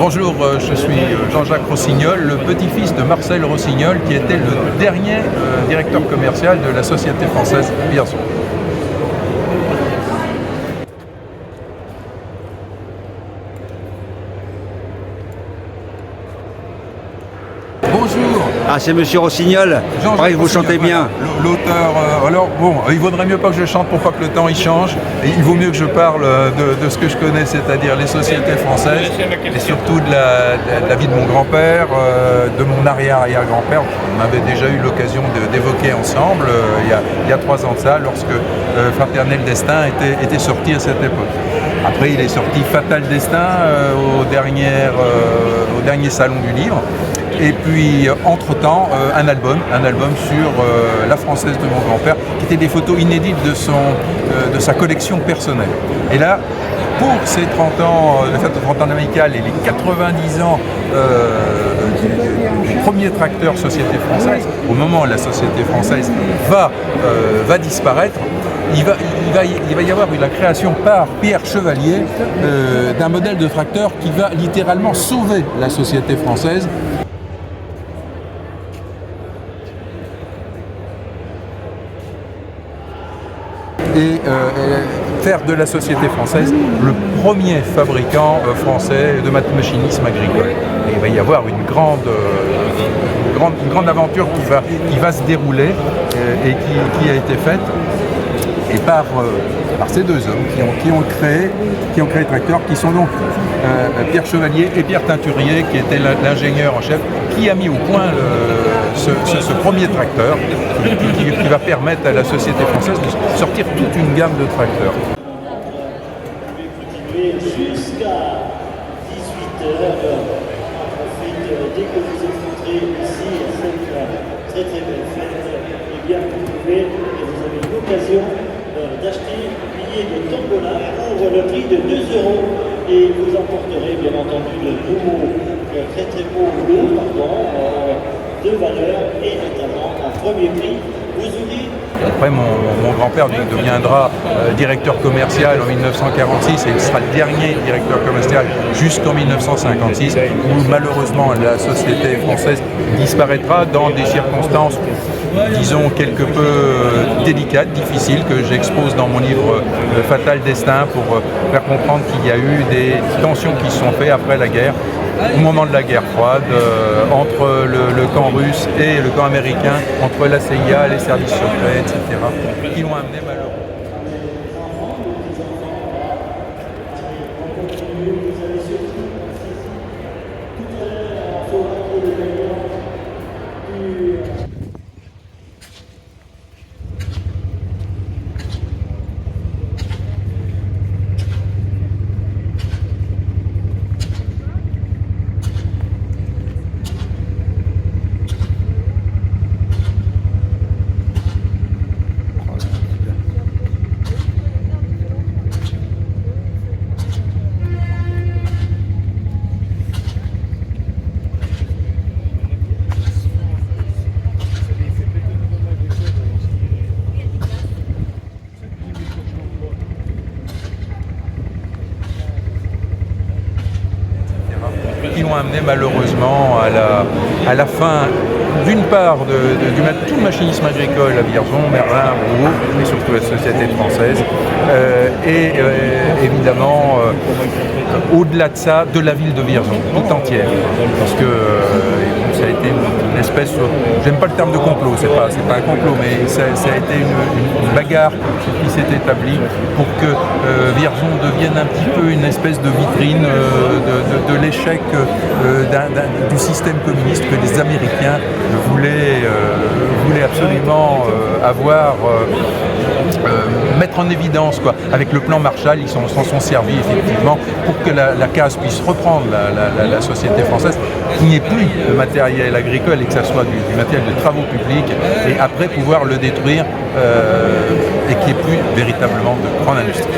Bonjour, je suis Jean-Jacques Rossignol, le petit-fils de Marcel Rossignol, qui était le dernier directeur commercial de la société française Vierzon. Bonjour. Ah, c'est Monsieur Rossignol. Pareil, vous chantez bien. L'auteur, alors bon, il vaudrait mieux pas que je chante pour pas que le temps il change. Et il vaut mieux que je parle de ce que je connais, c'est-à-dire les sociétés françaises et surtout de la vie de mon grand-père, de mon arrière-arrière-grand-père. On avait déjà eu l'occasion d'évoquer ensemble il y a 3 ans de ça, lorsque Fraternel Destin était sorti à cette époque. Après, il est sorti Fatal Destin au dernier salon du livre. Et puis, entre-temps, un album sur la française de mon grand-père, qui étaient des photos inédites de sa collection personnelle. Et là, pour ces 30 ans, la fête de 30 ans d'Amicale et les 90 ans du premier tracteur Société Française, au moment où la Société Française va disparaître, il va y avoir la création par Pierre Chevalier d'un modèle de tracteur qui va littéralement sauver la Société Française. Et faire de la société française le premier fabricant français de machinisme agricole. Et il va y avoir une grande aventure qui va se dérouler et qui a été faite et par ces deux hommes qui ont créé Tracteur, qui sont donc Pierre Chevalier et Pierre Teinturier, qui était l'ingénieur en chef, qui a mis au point ce premier tracteur qui va permettre à la société française de sortir toute une gamme de tracteurs. Jusqu'à 18h. Ensuite, dès que vous êtes rentrés ici à cette très très belle fête, eh bien vous pouvez et vous avez l'occasion d'acheter un billet de tombola pour le prix de 2 € et vous emporterez bien entendu le très très beau lot de valeur et notamment en premier prix. Vous aurez... Après, mon grand-père deviendra directeur commercial en 1946 et il sera le dernier directeur commercial jusqu'en 1956, où malheureusement la société française disparaîtra dans des circonstances, disons, quelque peu délicates, difficiles, que j'expose dans mon livre Fatal Destin pour faire comprendre qu'il y a eu des tensions qui se sont faites après la guerre, au moment de la guerre froide, entre le camp russe et le camp américain, entre la CIA, les services secrets, etc., qui l'ont amené malheureusement. Qui l'ont amené malheureusement à la fin, d'une part, tout le machinisme agricole à Vierzon, Merlin, Rouault, et surtout la société française, et évidemment, au-delà de ça, de la ville de Vierzon, tout entière. Parce que ça a été une espèce, j'aime pas le terme de complot, c'est pas un complot, mais ça a été une bagarre qui s'est établie pour que Vierzon devienne un petit peu une espèce de vitrine de l'échec du système communiste que les Américains voulaient absolument avoir mettre en évidence, quoi. Avec le plan Marshall, ils s'en sont servis effectivement pour que la CAS puisse reprendre la société française, qu'il n'y ait plus de matériel agricole et que ça soit du matériel de travaux publics, et après pouvoir le détruire et qu'il n'y ait plus véritablement de grande industrie.